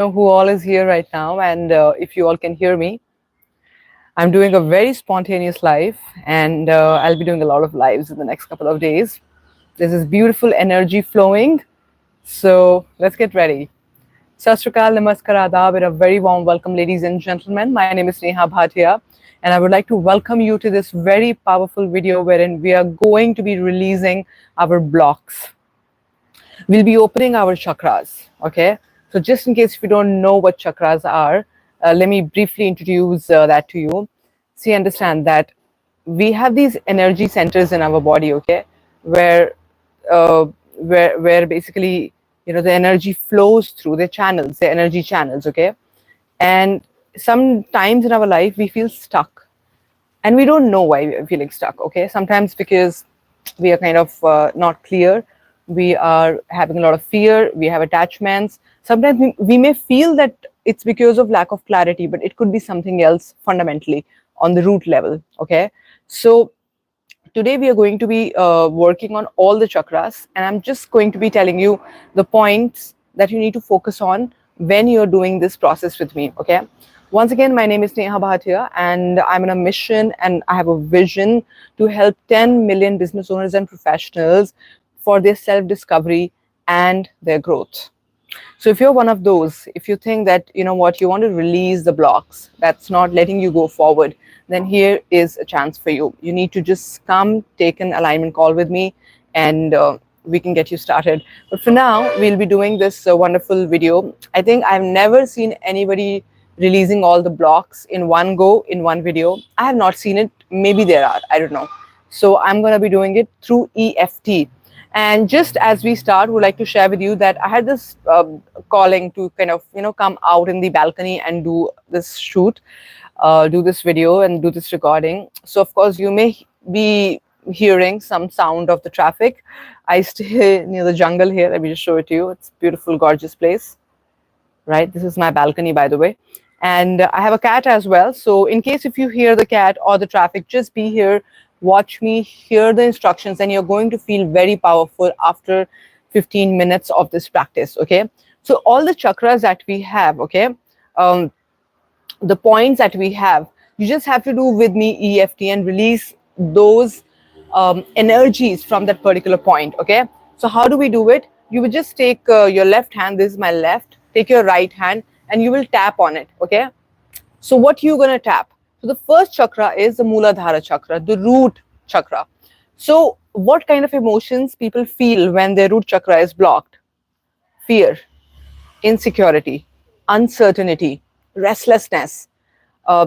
know who all is here right now, and if you all can hear me. I'm doing a very spontaneous live, and I'll be doing a lot of lives in the next couple of days. There's this beautiful energy flowing, so let's get ready. Sat Sri Akal, Namaskar, Adab, and a very warm welcome, ladies and gentlemen. My name is Neha Bhatia, and I would like to welcome you to this very powerful video wherein we are going to be releasing our blocks. We'll be opening our chakras. Okay, so just in case if you don't know what chakras are, let me briefly introduce that to you. See, understand that we have these energy centers in our body. Okay, where uh, where basically the energy flows through the channels, the energy channels. Okay, and sometimes in our life we feel stuck, and we don't know why we're feeling stuck. Okay, sometimes because we are kind of not clear, we are having a lot of fear, we have attachments. Sometimes we may feel that it's because of lack of clarity, but it could be something else fundamentally on the root level. Okay, so today we are going to be working on all the chakras, and I'm just going to be telling you the points that you need to focus on when you're doing this process with me. Okay, once again, my name is Neha Bhatia, and I'm on a mission, and I have a vision to help 10 million business owners and professionals for their self-discovery and their growth. So if you're one of those, if you think that, you know what, you want to release the blocks that's not letting you go forward, then here is a chance for you. You need to just come take an alignment call with me, and we can get you started. But for now, we'll be doing this wonderful video. I think I've never seen anybody releasing all the blocks in one go in one video. I have not seen it. Maybe there are, I don't know. So I'm going to be doing it through EFT. And just as we start, would like to share with you that I had this calling to kind of come out in the balcony and do this shoot, do this video and do this recording. So of course you may be hearing some sound of the traffic. I stay near the jungle here. Let me just show it to you. It's a beautiful, gorgeous place. Right, this is my balcony, by the way, and I have a cat as well. So in case if you hear the cat or the traffic, just be here, watch me, hear the instructions, and you're going to feel very powerful after 15 minutes of this practice. Okay, so all the chakras that we have, okay, the points that we have, you just have to do with me EFT and release those energies from that particular point. Okay, so how do we do it? You will just take your left hand, this is my left, take your right hand, and you will tap on it. Okay, so what you're going to tap? So the first chakra is the Muladhara chakra, the root chakra. So what kind of emotions people feel when their root chakra is blocked? Fear, insecurity, uncertainty, restlessness,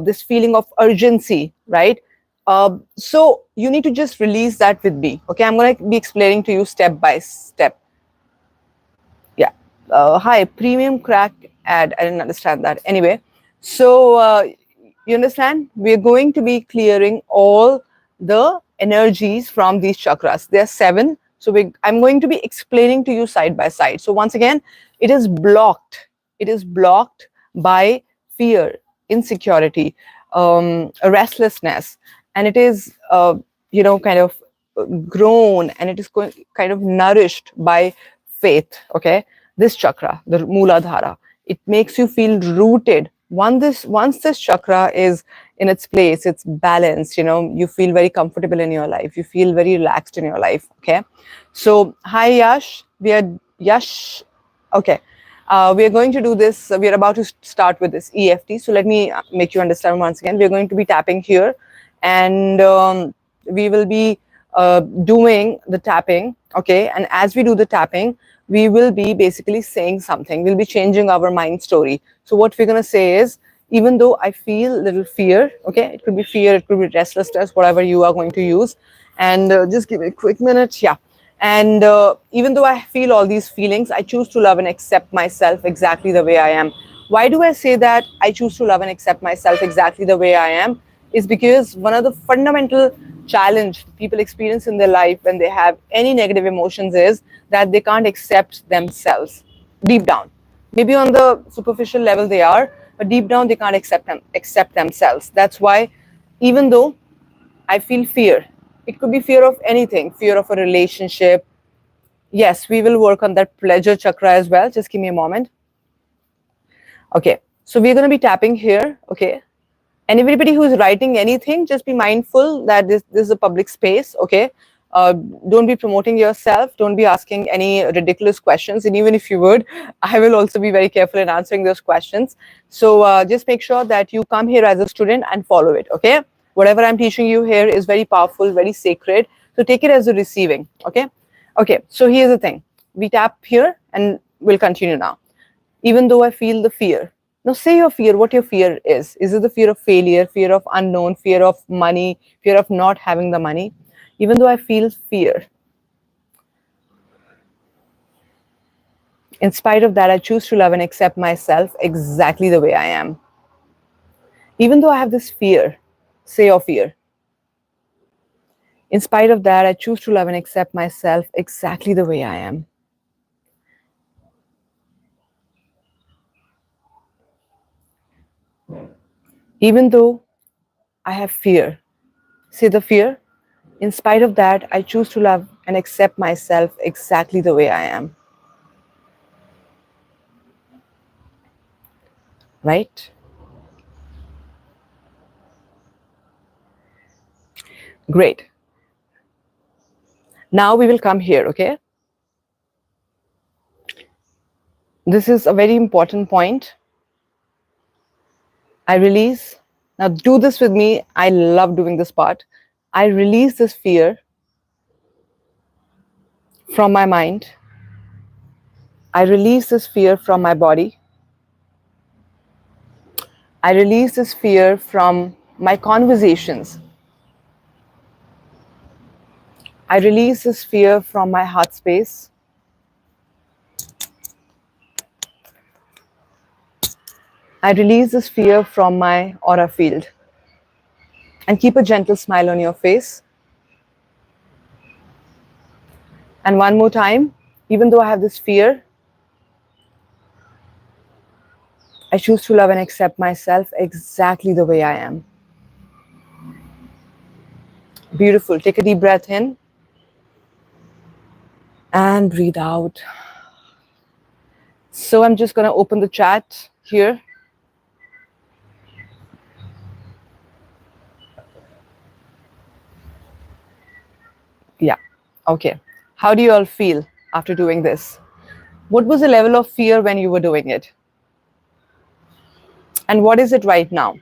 this feeling of urgency, right? So you need to just release that with me. Okay, I'm going to be explaining to you step by step. Yeah. Hi, premium crack ad. I didn't understand that. Anyway, so you understand? We're going to be clearing all the energies from these chakras. There are 7. So I'm going to be explaining to you side by side. So once again, it is blocked. It is blocked by fear, insecurity, restlessness, and it is, kind of grown, and it is kind of nourished by faith. Okay, this chakra, the Muladhara, it makes you feel rooted. Once this chakra is in its place, it's balanced, you feel very comfortable in your life, you feel very relaxed in your life. Okay, so hi Yash, Yash. Okay, we are going to do this. We are about to start with this EFT. So let me make you understand once again. We are going to be tapping here, and we will be doing the tapping. Okay, and as we do the tapping, we will be basically saying something. We'll be changing our mind story. So what we're going to say is, even though I feel little fear, okay, it could be fear, it could be restlessness, whatever you are going to use. And just give me a quick minute. Yeah. And even though I feel all these feelings, I choose to love and accept myself exactly the way I am. Why do I say that I choose to love and accept myself exactly the way I am? Is because one of the fundamental challenge people experience in their life when they have any negative emotions is that they can't accept themselves deep down. Maybe on the superficial level they are, but deep down they can't accept themselves. That's why even though I feel fear, it could be fear of anything, fear of a relationship. Yes, we will work on that pleasure chakra as well. Just give me a moment. Okay, so we're going to be tapping here. Okay, and everybody who's writing anything, just be mindful that this is a public space. Okay, don't be promoting yourself, don't be asking any ridiculous questions, and even if you would, I will also be very careful in answering those questions. So just make sure that you come here as a student and follow it. Okay, whatever I'm teaching you here is very powerful, very sacred, so take it as a receiving. Okay, okay, so here's the thing. We tap here and we'll continue now. Even though I feel the fear. Now say your fear, what your fear is. Is it the fear of failure, fear of unknown, fear of money, fear of not having the money? Even though I feel fear, in spite of that, I choose to love and accept myself exactly the way I am. Even though I have this fear, say your fear. In spite of that, I choose to love and accept myself exactly the way I am. Even though I have fear, say the fear. In spite of that, I choose to love and accept myself exactly the way I am. Right? Great. Now we will come here, okay? This is a very important point. I release. Now do this with me. I love doing this part. I release this fear from my mind. I release this fear from my body. I release this fear from my conversations. I release this fear from my heart space. I release this fear from my aura field. And keep a gentle smile on your face. And one more time, even though I have this fear, I choose to love and accept myself exactly the way I am. Beautiful. Take a deep breath in and breathe out. So I'm just going to open the chat here. Yeah. Okay. How do you all feel after doing this? What was the level of fear when you were doing it? And what is it right now?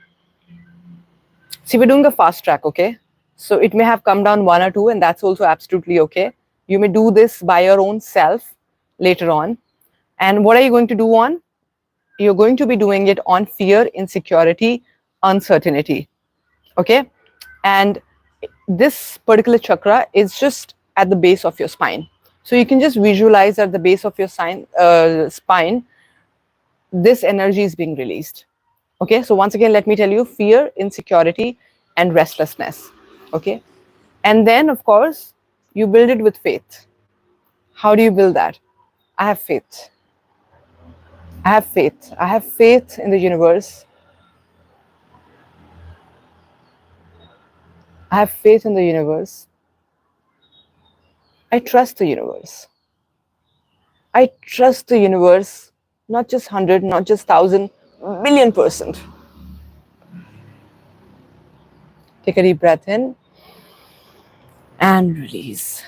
See, we're doing a fast track, okay? So it may have come down 1 or 2, and that's also absolutely okay. You may do this by your own self later on. And what are you going to do on? You're going to be doing it on fear, insecurity, uncertainty, okay? And this particular chakra is just at the base of your spine. So you can just visualize at the base of your spine, this energy is being released. Okay, so once again, let me tell you, fear, insecurity, and restlessness. Okay, and then of course, you build it with faith. How do you build that? I have faith. I have faith. I have faith in the universe. I have faith in the universe. I trust the universe. I trust the universe, not just 100, not just 1,000, million%. Take a deep breath in and release.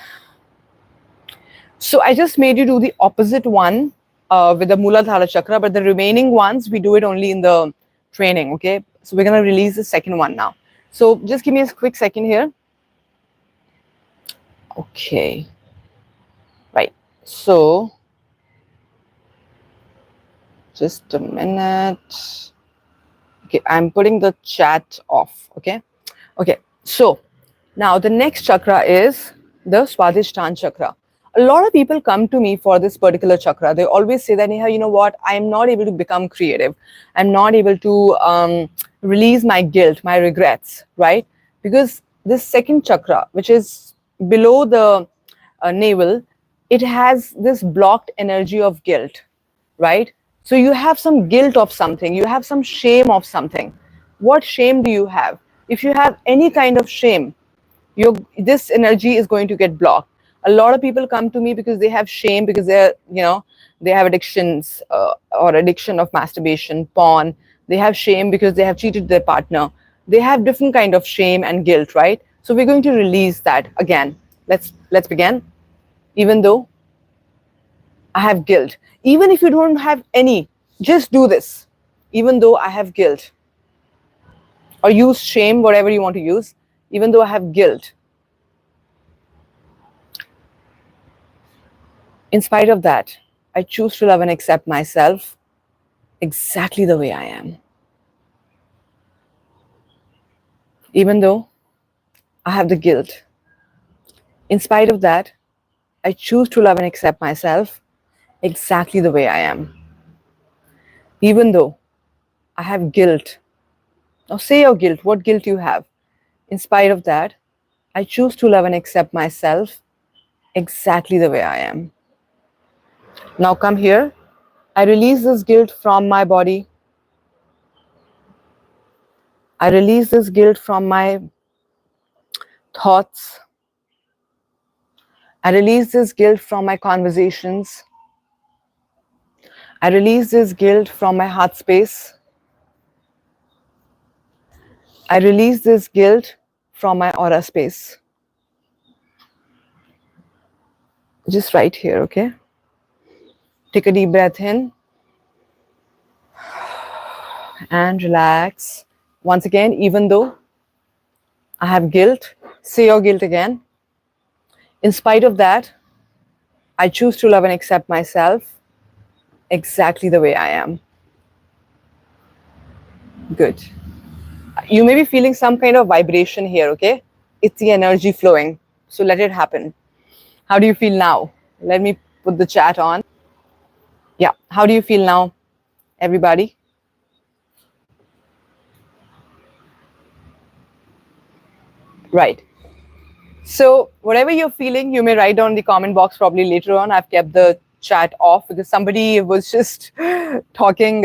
So I just made you do the opposite one with the Muladhara chakra, but the remaining ones, we do it only in the training, okay? So we're going to release the second one now. So just give me a quick second here. Okay. Right. So just a minute. Okay, I'm putting the chat off, okay? Okay, so now the next chakra is the Swadhisthana chakra. A lot of people come to me for this particular chakra. They always say that, Neha, you know what? I'm not able to become creative. I'm not able to release my guilt, my regrets, right? Because this second chakra, which is below the navel, it has this blocked energy of guilt, right? So you have some guilt of something, you have some shame of something. What shame do you have? If you have any kind of shame, this energy is going to get blocked. A lot of people come to me because they have shame, because they're, they have addictions, or addiction of masturbation, porn. They have shame because they have cheated their partner. They have different kind of shame and guilt, right? So we're going to release that again. Let's begin. Even though I have guilt, even if you don't have any, just do this. Even though I have guilt, or use shame, whatever you want to use. Even though I have guilt, in spite of that, I choose to love and accept myself exactly the way I am. Even though I have the guilt, in spite of that, I choose to love and accept myself exactly the way I am. Even though I have guilt, now say your guilt, what guilt you have. In spite of that, I choose to love and accept myself exactly the way I am. Now come here. I release this guilt from my body. I release this guilt from my thoughts. I release this guilt from my conversations. I release this guilt from my heart space. I release this guilt from my aura space. Just right here, okay? Take a deep breath in and relax. Once again, even though I have guilt, say your guilt again. In spite of that, I choose to love and accept myself exactly the way I am. Good. You may be feeling some kind of vibration here, okay? It's the energy flowing. So let it happen. How do you feel now? Let me put the chat on. Yeah. How do you feel now, everybody? Right. So whatever you're feeling, you may write down in the comment box probably later on. I've kept the chat off because somebody was just talking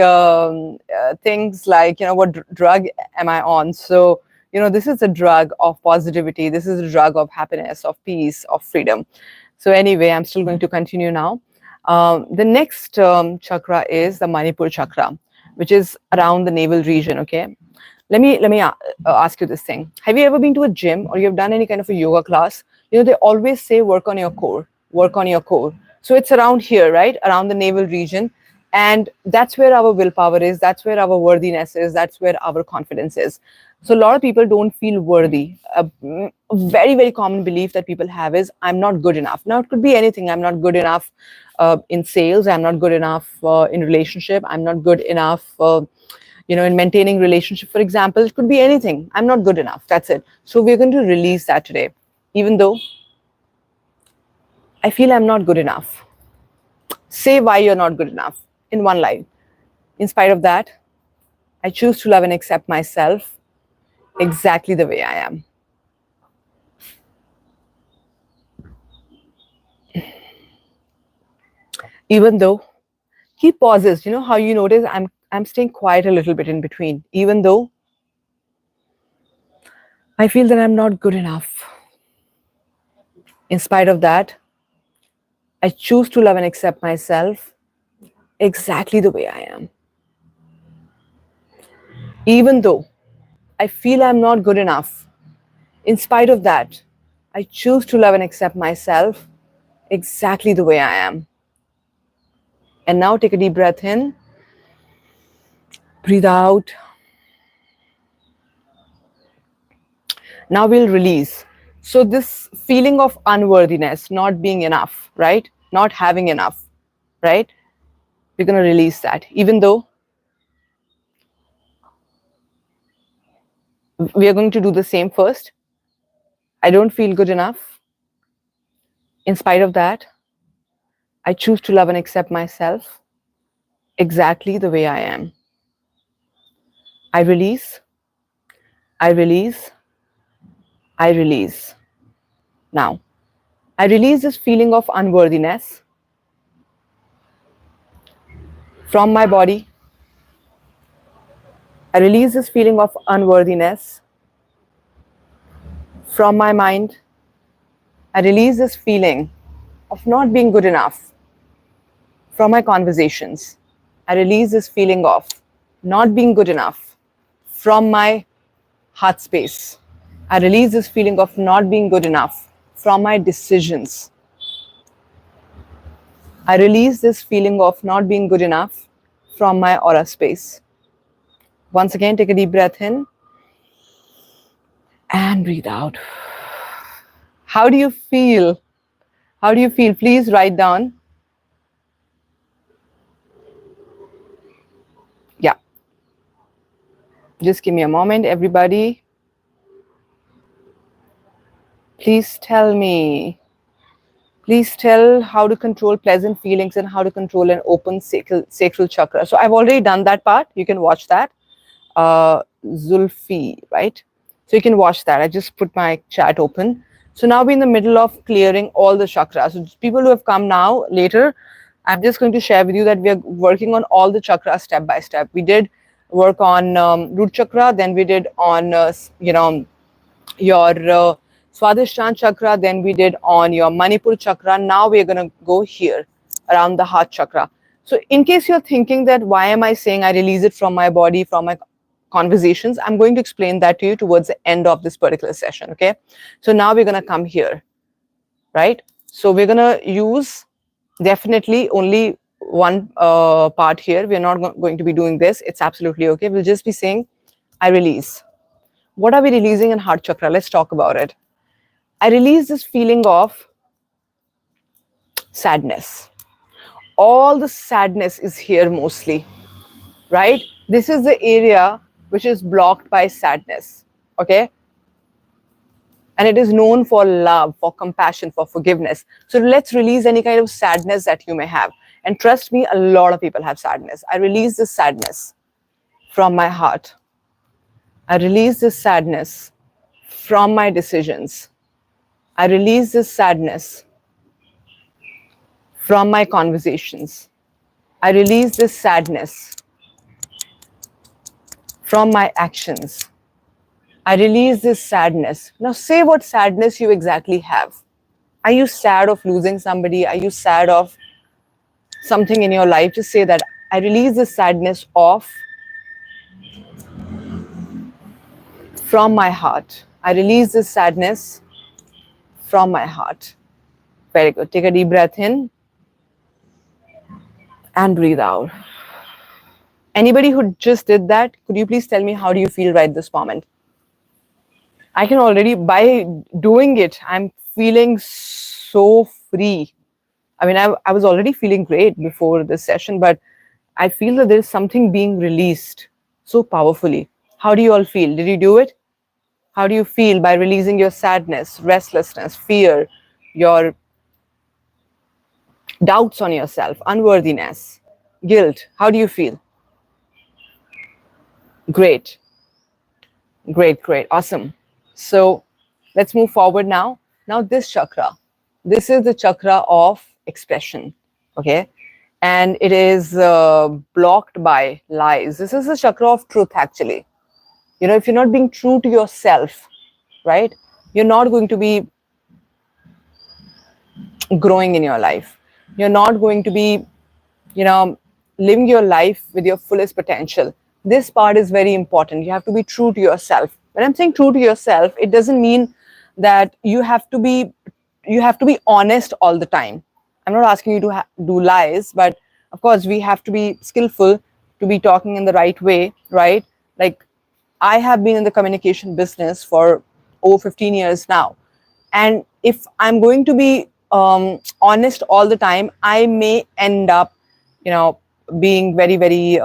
things like, what drug am I on? So, this is a drug of positivity. This is a drug of happiness, of peace, of freedom. So anyway, I'm still going to continue now. The next chakra is the Manipur chakra, which is around the navel region, okay? Let me ask you this thing. Have you ever been to a gym or you've done any kind of a yoga class? They always say work on your core, work on your core. So it's around here, right? Around the navel region. And that's where our willpower is. That's where our worthiness is. That's where our confidence is. So a lot of people don't feel worthy. A very, very common belief that people have is I'm not good enough. Now it could be anything. I'm not good enough in sales. I'm not good enough in relationship. I'm not good enough in maintaining relationship, for example. It could be anything. I'm not good enough. That's it. So we're going to release that today. Even though I feel I'm not good enough. Say why you're not good enough in one line. In spite of that, I choose to love and accept myself exactly the way I am. Even though, keep pauses. How you notice I'm staying quiet a little bit in between. Even though I feel that I'm not good enough. In spite of that, I choose to love and accept myself exactly the way I am. Even though I feel I'm not good enough, in spite of that, I choose to love and accept myself exactly the way I am. And now take a deep breath in, breathe out. Now we'll release. So this feeling of unworthiness, not being enough, right? Not having enough, right? We're going to release that. Even though we are going to do the same first. I don't feel good enough. In spite of that, I choose to love and accept myself exactly the way I am. I release, I release, I release. Now, I release this feeling of unworthiness from my body. I release this feeling of unworthiness from my mind. I release this feeling of not being good enough from my conversations. I release this feeling of not being good enough from my heart space. I release this feeling of not being good enough from my decisions. I release this feeling of not being good enough from my aura space. Once again, take a deep breath in and breathe out. How do you feel? How do you feel? Please write down. Yeah. Just give me a moment, everybody. Please tell me. Please tell how to control pleasant feelings and how to control an open sacral chakra. So I've already done that part. You can watch that. Zulfi, right? So you can watch that. I just put my chat open. So now we're in the middle of clearing all the chakras. So people who have come now later, I'm just going to share with you that we are working on all the chakras step by step. We did work on root chakra, then we did on your Swadhisthana chakra, then we did on your Manipur chakra. Now we're going to go here around the heart chakra. So in case you're thinking that why am I saying I release it from my body, from my conversations, I'm going to explain that to you towards the end of this particular session. Okay, so now we're going to come here, right? So we're going to use definitely only one part here. We're not going to be doing this. It's absolutely okay. We'll just be saying I release. What are we releasing in heart chakra? Let's talk about it. I release this feeling of sadness. All the sadness is here mostly, right? This is the area which is blocked by sadness, okay? And it is known for love, for compassion, for forgiveness. So let's release any kind of sadness that you may have. And trust me, a lot of people have sadness. I release this sadness from my heart. I release this sadness from my decisions. I release this sadness from my conversations. I release this sadness from my actions. I release this sadness. Now say what sadness you exactly have. Are you sad of losing somebody? Are you sad of something in your life? Just say that I release this sadness off from my heart. I release this sadness from my heart. Very good. Take a deep breath in and breathe out. Anybody who just did that, could you please tell me how do you feel right this moment? I can already, by doing it, I'm feeling so free. I mean, I was already feeling great before this session, but I feel that there's something being released so powerfully. How do you all feel? Did you do it? How do you feel by releasing your sadness, restlessness, fear, your doubts on yourself, unworthiness, guilt? How do you feel? Great. Great, great. Awesome. So let's move forward now. Now this chakra, this is the chakra of expression, okay? And it is blocked by lies. This is the chakra of truth actually. You know, if you're not being true to yourself, right, you're not going to be growing in your life. You're not going to be, you know, living your life with your fullest potential. This part is very important. You have to be true to yourself. When I'm saying true to yourself, it doesn't mean that you have to be honest all the time. I'm not asking you to do lies, but of course we have to be skillful to be talking in the right way, right? Like I have been in the communication business for over 15 years now. And if I'm going to be honest all the time, I may end up, you know, being very, very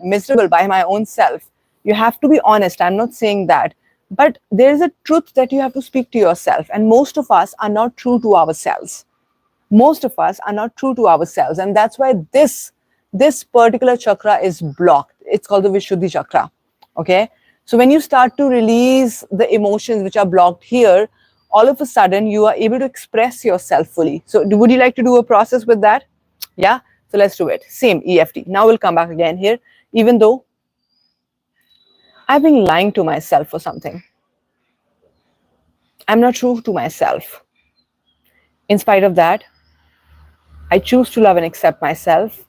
miserable by my own self. You have to be honest. I'm not saying that. But there is a truth that you have to speak to yourself. And most of us are not true to ourselves. Most of us are not true to ourselves. And that's why this particular chakra is blocked. It's called the Vishuddhi chakra. Okay. So when you start to release the emotions which are blocked here, all of a sudden you are able to express yourself fully. So would you like to do a process with that? Yeah. So let's do it. Same EFT. Now we'll come back again here. Even though I've been lying to myself for something. I'm not true to myself. In spite of that, I choose to love and accept myself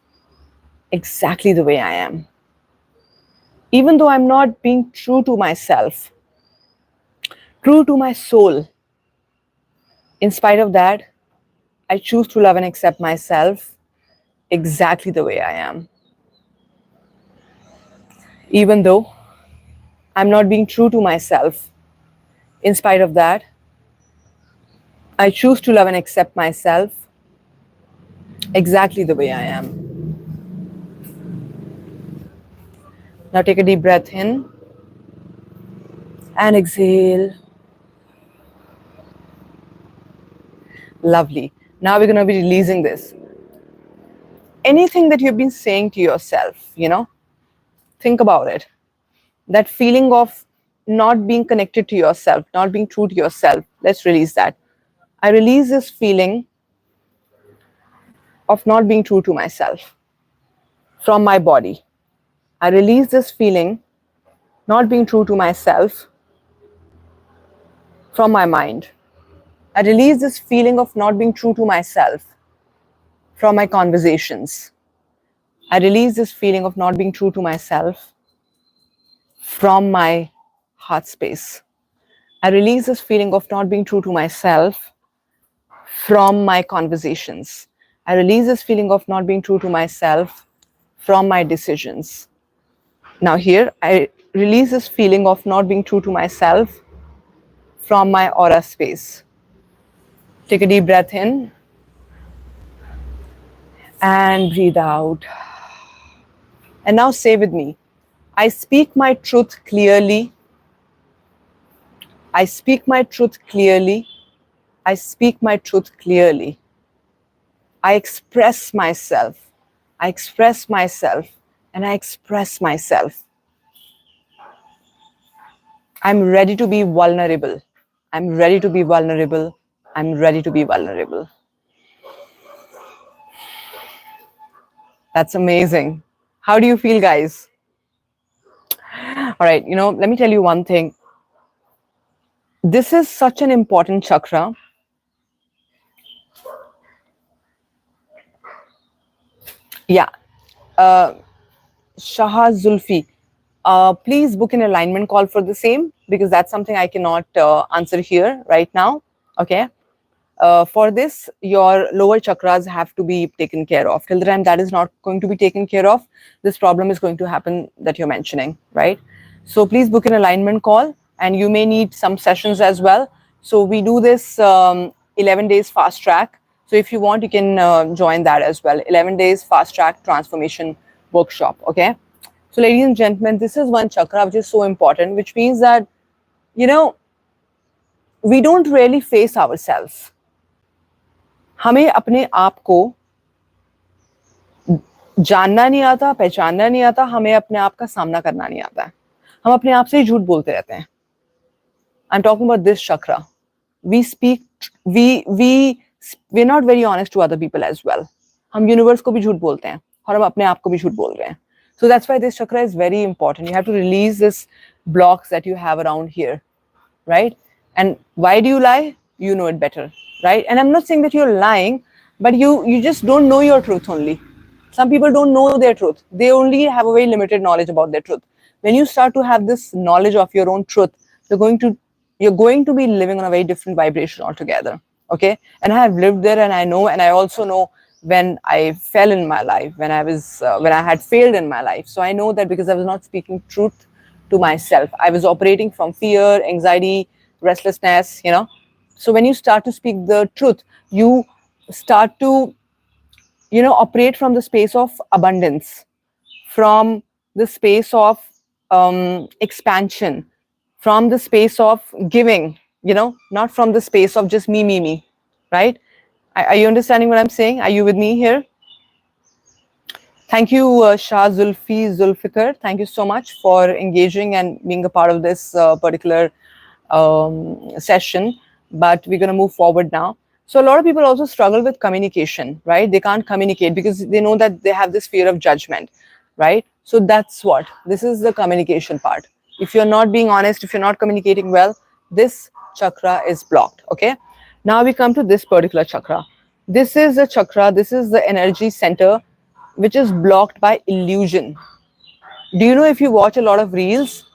exactly the way I am. Even though I'm not being true to myself, true to my soul, in spite of that, I choose to love and accept myself exactly the way I am. Even though I'm not being true to myself, in spite of that, I choose to love and accept myself exactly the way I am. Now take a deep breath in and exhale. Lovely. Now we're going to be releasing this. Anything that you've been saying to yourself, think about it. That feeling of not being connected to yourself, not being true to yourself, let's release that. I release this feeling of not being true to myself from my body. I release this feeling, not being true to myself, from my mind. I release this feeling of not being true to myself from my conversations. I release this feeling of not being true to myself from my heart space. I release this feeling of not being true to myself from my conversations. I release this feeling of not being true to myself from my decisions. Now, here, I release this feeling of not being true to myself from my aura space. Take a deep breath in and breathe out. And now say with me, I speak my truth clearly. I speak my truth clearly. I speak my truth clearly. I express myself. I express myself and I express myself. I'm ready to be vulnerable. I'm ready to be vulnerable. I'm ready to be vulnerable. That's amazing. How do you feel, guys? All right, let me tell you one thing. This is such an important chakra. Yeah. Shah Zulfi, please book an alignment call for the same because that's something I cannot answer here right now. Okay. For this, your lower chakras have to be taken care of. Till the time that is not going to be taken care of, this problem is going to happen that you're mentioning, right? So please book an alignment call, and you may need some sessions as well. So we do this 11 days fast track. So if you want, you can join that as well. 11 days fast track transformation workshop. Okay. So ladies and gentlemen, this is one chakra which is so important, which means that, we don't really face ourselves. हमें अपने आप को जानना नहीं आता, पहचानना नहीं आता, हमें अपने आप का सामना करना नहीं आता है. हम अपने आप से ही झूठ बोलते रहते हैं. I'm talking about this chakra. We're not very honest to other people as well. हम यूनिवर्स को भी झूठ बोलते हैं और हम अपने आप को भी झूठ बोल रहे हैं. So that's why this chakra is very important. You have to release this blocks that you have around here, right? And why do you lie? You know it better, right? And I'm not saying that you're lying, but you just don't know your truth only. Some people don't know their truth. They only have a very limited knowledge about their truth. When you start to have this knowledge of your own truth, you're going to be living on a very different vibration altogether. Okay. And I have lived there, and I know, and I also know when I fell in my life, when I had failed in my life. So I know that because I was not speaking truth to myself, I was operating from fear, anxiety, restlessness, So when you start to speak the truth, you start to, operate from the space of abundance, from the space of expansion, from the space of giving, not from the space of just me, right? Are you understanding what I'm saying? Are you with me here? Thank you, Shah Zulfikar. Thank you so much for engaging and being a part of this particular session. But we're going to move forward now. So a lot of people also struggle with communication, right? They can't communicate because they know that they have this fear of judgment, right? So this is the communication part. If you're not being honest, if you're not communicating well, this chakra is blocked, okay? Now we come to this particular chakra. This is the chakra, this is the energy center which is blocked by illusion. Do you know if you watch a lot of reels?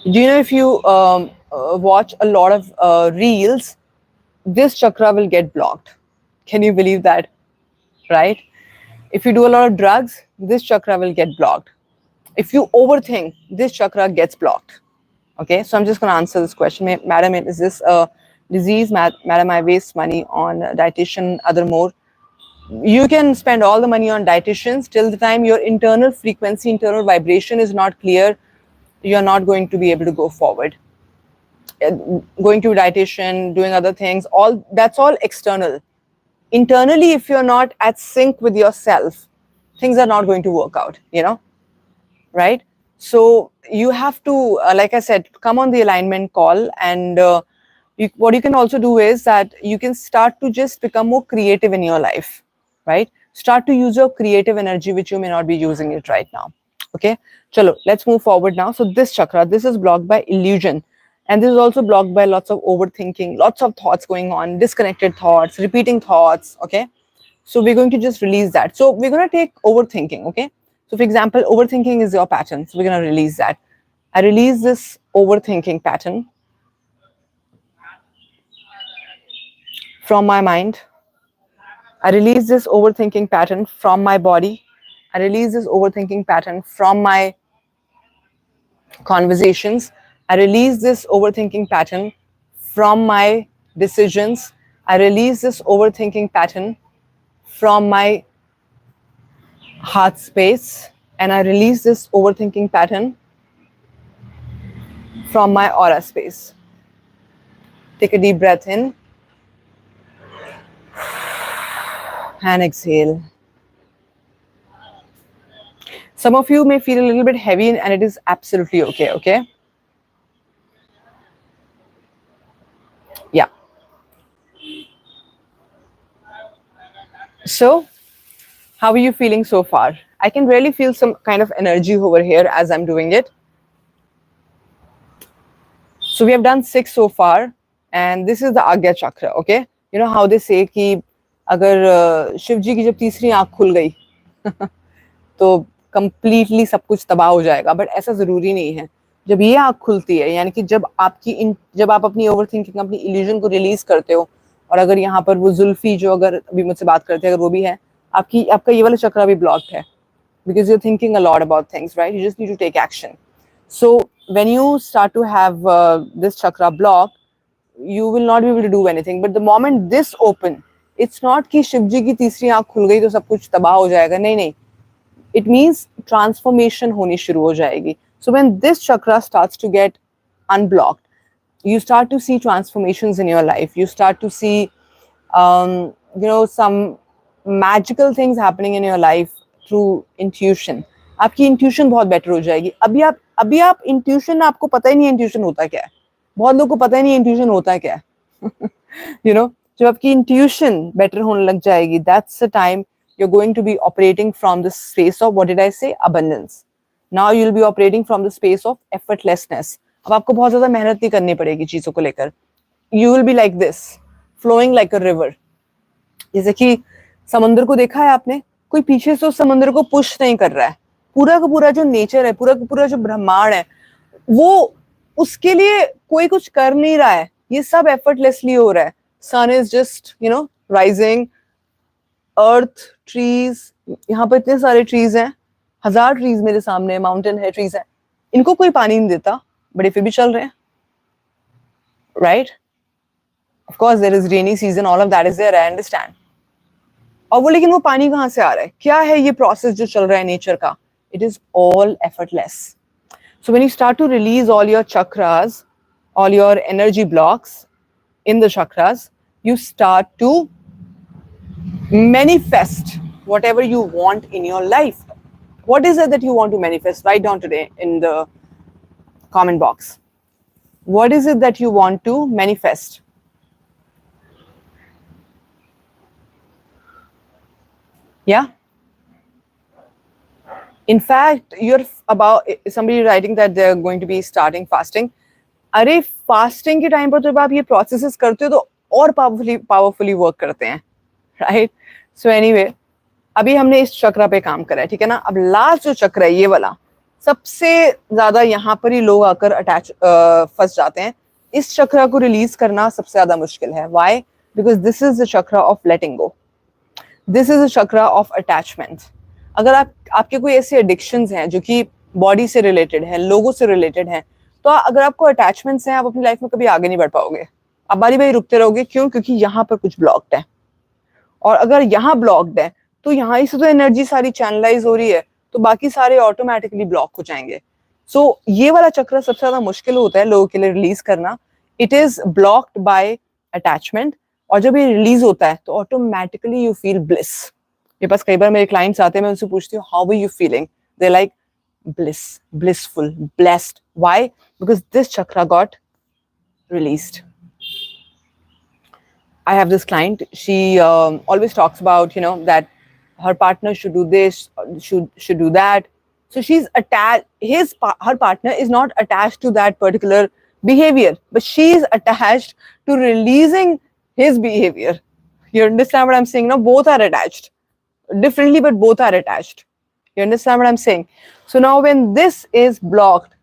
Do you know if you watch a lot of reels, this chakra will get blocked? Can you believe that? Right? If you do a lot of drugs, this chakra will get blocked. If you overthink, this chakra gets blocked. Okay, so I'm just going to answer this question. Madam, is this a disease? Madam, I waste money on dietitian, other more. You can spend all the money on dietitians till the time your internal frequency, internal vibration is not clear, you're not going to be able to go forward. Going to a dietitian, doing other things, all that's all external. Internally, if you're not at sync with yourself, things are not going to work out, right? So you have to, like I said, come on the alignment call, and what you can also do is that you can start to just become more creative in your life, right? Start to use your creative energy, which you may not be using it right now. Okay, chalo, let's move forward now. So this chakra, this is blocked by illusion, and this is also blocked by lots of overthinking, lots of thoughts going on, disconnected thoughts, repeating thoughts. Okay, so we're going to just release that. So we're going to take overthinking. Okay, so for example, overthinking is your pattern, so we're going to release that. I release this overthinking pattern from my mind. I release this overthinking pattern from my body. I release this overthinking pattern from my conversations. I release this overthinking pattern from my decisions. I release this overthinking pattern from my heart space. And I release this overthinking pattern from my aura space. Take a deep breath in and exhale. Some of you may feel a little bit heavy, and it is absolutely okay, okay? Yeah. So, how are you feeling so far? I can really feel some kind of energy over here as I'm doing it. So we have done 6 so far, and this is the Agya chakra, okay? You know how they say कि अगर शिव जी की जब तीसरी आँख खुल गई तो completely सब कुछ तबाह हो जाएगा, बट ऐसा जरूरी नहीं है. जब ये आँख खुलती है, यानी कि जब आप अपनी ओवरथिंकिंग, अपनी इल्यूजन को रिलीज करते हो, और अगर यहाँ पर वो जुल्फी जो अगर अभी मुझसे बात करते हैं अगर वो भी है, आपका ये वाला चक्रा भी ब्लॉक्ड है, because you're thinking a lot about things, right? You just need to take action. So when you start to have this chakra blocked, you will not be able to do anything. But the moment this open, it's not कि शिव जी की तीसरी आँख खुल गई तो सब कुछ तबाह हो जाएगा. नहीं नहीं, it means transformation होनी शुरू हो जाएगी. So when this chakra starts to get unblocked, you start to see transformations in your life. You start to see, some magical things happening in your life through intuition. आपकी intuition बहुत better हो जाएगी. अभी आप intuition, आपको पता ही नहीं intuition होता क्या है. बहुत लोगों को पता ही नहीं intuition होता क्या है. जब आपकी intuition better होने लग जाएगी, that's the time you're going to be operating from the space of, what did I say, abundance. Now you'll be operating from the space of effortlessness. अब आपको बहुत ज़्यादा मेहनत नहीं करनी पड़ेगी चीज़ों को लेकर. You will be like this, flowing like a river. जैसे कि समंदर को देखा है आपने, कोई पीछे से उस समंदर को पुश नहीं कर रहा है. पूरा का पूरा जो नेचर है, पूरा का पूरा जो ब्रह्मांड है, वो उसके लिए कोई कुछ कर नहीं रहा है. ये सब effortlessly हो रहा है. Sun is just, rising. Earth, trees, यहाँ पर इतने सारे ट्रीज हैं, 1000 ट्रीज मेरे सामने, माउंटेन है, ट्रीज है, इनको कोई पानी नहीं देता, बड़े फिर भी चल रहे हैं, right? Of course there is rainy season, all of that is there, I understand. और वो, लेकिन वो पानी कहाँ से आ रहा है, क्या है ये प्रोसेस जो चल रहा है नेचर का? It is all effortless. So when you start to release all your chakras, all your energy blocks in the chakras, you start to manifest whatever you want in your life. What is it that you want to manifest? Write down today in the comment box. What is it that you want to manifest? Yeah. In fact, somebody writing that they're going to be starting fasting. अरे fasting के time पर तो जब आप ये processes करते हो तो और पावरफुली वर्क करते हैं, राइट? सो एनीवे, अभी हमने इस चक्र पे काम करा है, ठीक है ना? अब लास्ट जो चक्र है ये वाला, सबसे ज्यादा यहाँ पर ही लोग आकर फंस जाते हैं. इस चक्र को रिलीज करना सबसे ज्यादा मुश्किल है. Why? Because this is the chakra of letting go. This is the chakra of attachment. अगर आपके कोई ऐसे एडिक्शंस हैं जो कि बॉडी से रिलेटेड है, लोगों से रिलेटेड है, तो अगर आपको अटैचमेंट्स हैं, आप अपनी लाइफ में कभी आगे नहीं बढ़ पाओगे. आप बारी बारी रुकते रहोगे. क्यों? क्योंकि यहाँ पर कुछ ब्लॉक्ड है. और अगर यहाँ ब्लॉक्ड है तो यहाँ से तो एनर्जी सारी चैनलाइज हो रही है, तो बाकी सारे ऑटोमेटिकली ब्लॉक हो जाएंगे. सो ये वाला चक्र सबसे ज्यादा मुश्किल होता है लोगों के लिए रिलीज करना. It is blocked by attachment. और जब ये रिलीज होता है तो ऑटोमेटिकली यू फील ब्लिस. मेरे पास कई बार मेरे क्लाइंट्स आते हैं, मैं उनसे पूछती हूँ how were you feeling. They like bliss, blissful, blessed. Why? Because this chakra got released. I have this client. She always talks about, that her partner should do this, should do that. So she's attached. Her partner is not attached to that particular behavior, but she is attached to releasing his behavior. You understand what I'm saying? No, both are attached differently, but both are attached. You understand what I'm saying? So now when this is blocked,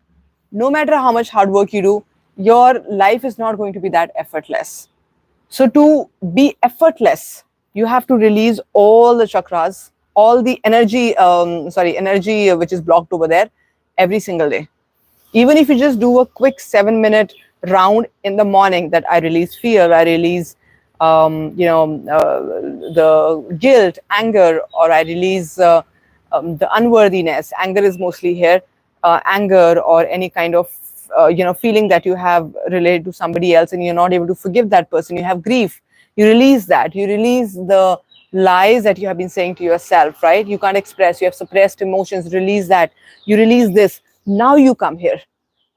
no matter how much hard work you do, your life is not going to be that effortless. So to be effortless, you have to release all the chakras, all the energy which is blocked over there every single day. Even if you just do a quick 7-minute round in the morning, that I release fear, I release the guilt, anger, or I release the unworthiness. Anger is mostly here. Anger or any kind of feeling that you have related to somebody else and you're not able to forgive that person. You have grief. You release that. You release the lies that you have been saying to yourself, right? You can't express. You have suppressed emotions. Release that. You release this. Now you come here.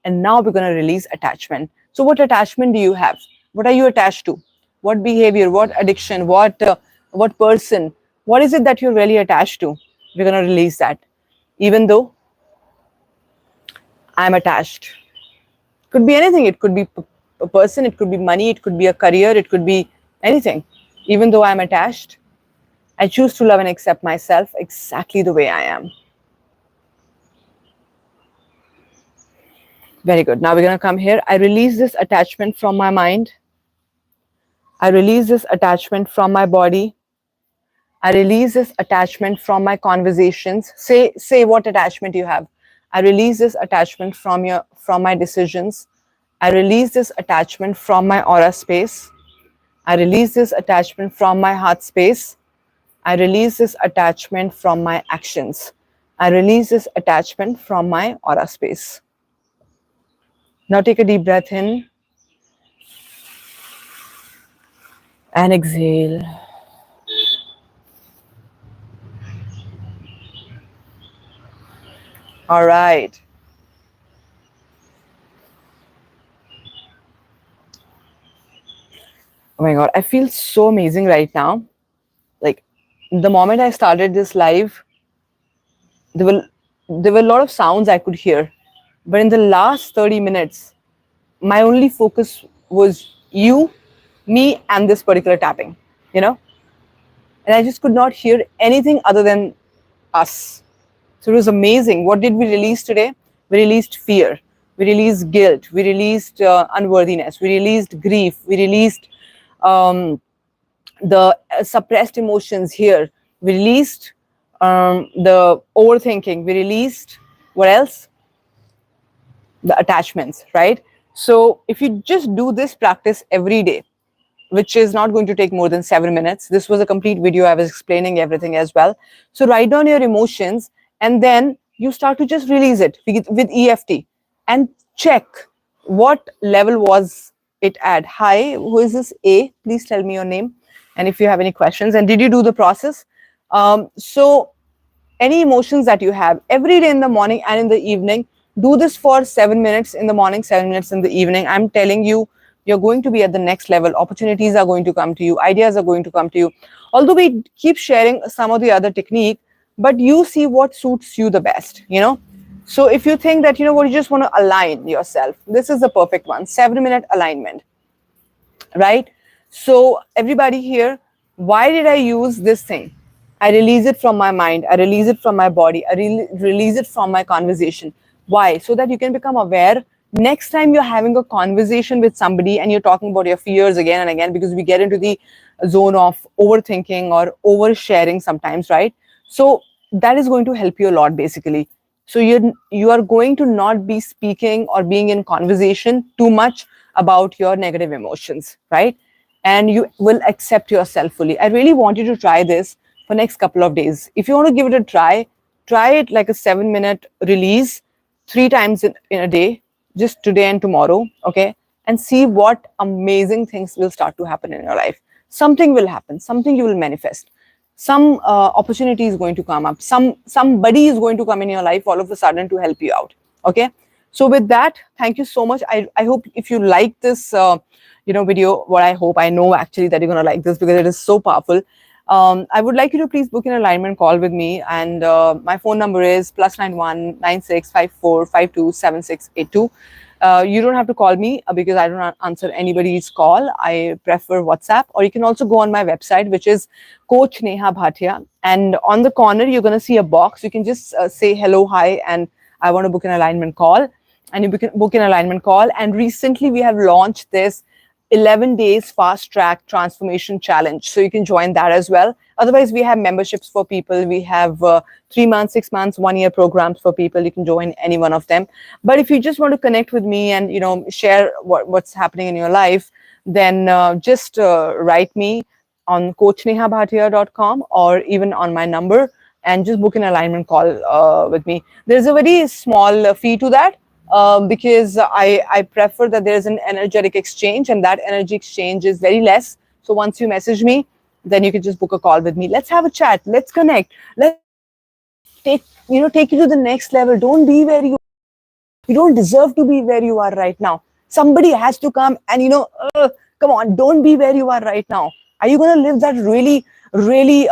And now we're going to release attachment. So what attachment do you have? What are you attached to? What behavior? What addiction? What person? What is it that you're really attached to? We're going to release that. Even though I'm attached. Could be anything. It could be a person. It could be money. It could be a career. It could be anything. Even though I'm attached, I choose to love and accept myself exactly the way I am. Very good. Now we're going to come here. I release this attachment from my mind. I release this attachment from my body. I release this attachment from my conversations. Say what attachment you have. I release this attachment from my decisions. I release this attachment from my aura space. I release this attachment from my heart space. I release this attachment from my actions. I release this attachment from my aura space. Now take a deep breath in and exhale. All right. Oh my God, I feel so amazing right now. Like the moment I started this live, there were a lot of sounds I could hear. But in the last 30 minutes, my only focus was you, me, and this particular tapping, And I just could not hear anything other than us. So it was amazing. What did we release today? We released fear. We released guilt. We released unworthiness. We released grief. We released the suppressed emotions here. We released the overthinking. We released, what else? The attachments, right? So if you just do this practice every day, which is not going to take more than 7 minutes. This was a complete video. I was explaining everything as well. So write down your emotions and then you start to just release it with EFT and check what level was it at. Hi, who is this? A, please tell me your name. And if you have any questions, and did you do the process? So any emotions that you have every day in the morning and in the evening, do this for 7 minutes in the morning, 7 minutes in the evening. I'm telling you, you're going to be at the next level. Opportunities are going to come to you. Ideas are going to come to you. Although we keep sharing some of the other technique, but you see what suits you the best, So if you think that, you know what, you just want to align yourself, this is the perfect one. 7-minute alignment, right? So everybody here, why did I use this thing? I release it from my mind, I release it from my body, I release it from my conversation. Why? So that you can become aware next time you're having a conversation with somebody and you're talking about your fears again and again, because we get into the zone of overthinking or oversharing sometimes, right? So that is going to help you a lot, basically. So you are going to not be speaking or being in conversation too much about your negative emotions, right? And you will accept yourself fully. I really want you to try this for next couple of days. If you want to give it a try it like a 7-minute release 3 times in a day, just today and tomorrow, okay? And see what amazing things will start to happen in your life. Something will happen, something you will manifest, some opportunity is going to come up, somebody is going to come in your life all of a sudden to help you out, okay? So with that, thank you so much. I hope if you like this video, what I hope, I know actually that you're going to like this because it is so powerful. I would like you to please book an alignment call with me, and my phone number is +91 9654527682. You don't have to call me because I don't answer anybody's call. I prefer WhatsApp, or you can also go on my website, which is Coach Neha Bhatia. And on the corner, you're going to see a box. You can just say hello, hi, and I want to book an alignment call. And you book an alignment call. And recently, we have launched this 11 days fast track transformation challenge. So you can join that as well. Otherwise, we have memberships for people. We have 3 months, 6 months, 1 year programs for people. You can join any one of them. But if you just want to connect with me and, share what's happening in your life, then just write me on coachnehabhatia.com or even on my number, and just book an alignment call with me. There's a very small fee to that, because I prefer that there's an energetic exchange, and that energy exchange is very less. So once you message me, then you can just book a call with me. Let's have a chat. Let's connect. Let's take you to the next level. Don't be where you don't deserve to be where you are right now. Somebody has to come and, come on, don't be where you are right now. Are you going to live that really, really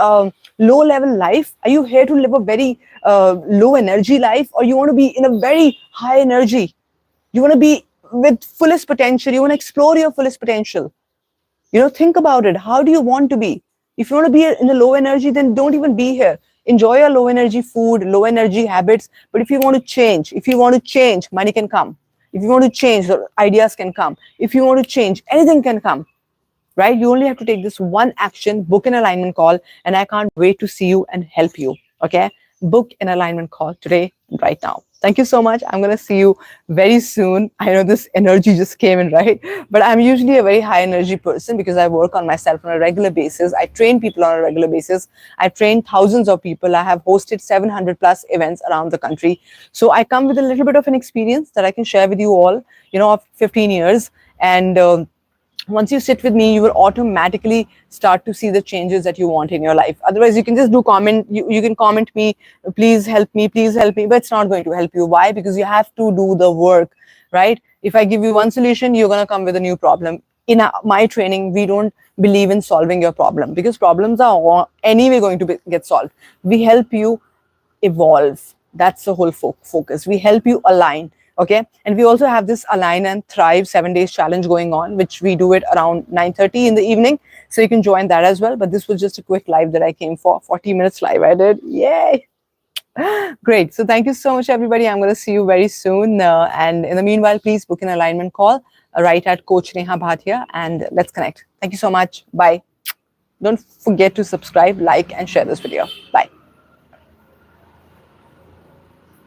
low level life? Are you here to live a very low energy life, or you want to be in a very high energy? You want to be with fullest potential. You want to explore your fullest potential. Think about it. How do you want to be? If you want to be in the low energy, then don't even be here. Enjoy your low energy food, low energy habits. But if you want to change, money can come. If you want to change, ideas can come. If you want to change, anything can come, right? You only have to take this one action, book an alignment call, and I can't wait to see you and help you, okay? Book an alignment call today, right now. Thank you so much. I'm going to see you very soon. I know this energy just came in, right? But I'm usually a very high energy person because I work on myself on a regular basis. I train people on a regular basis. I train thousands of people. I have hosted 700 plus events around the country. So I come with a little bit of an experience that I can share with you all, of 15 years. And once you sit with me, you will automatically start to see the changes that you want in your life. Otherwise, you can just do comment. You can comment me, please help me, but it's not going to help you. Why? Because you have to do the work, right? If I give you one solution, you're going to come with a new problem. In my training, we don't believe in solving your problem, because problems are anyway going to get solved. We help you evolve. That's the whole focus. We help you align. Okay. And we also have this Align and Thrive 7 days challenge going on, which we do it around 9:30 in the evening. So you can join that as well. But this was just a quick live that I came for. 40 minutes live I did. Yay. Great. So thank you so much, everybody. I'm going to see you very soon. And in the meanwhile, please book an alignment call right at Coach Neha Bhatia, and let's connect. Thank you so much. Bye. Don't forget to subscribe, like, and share this video. Bye.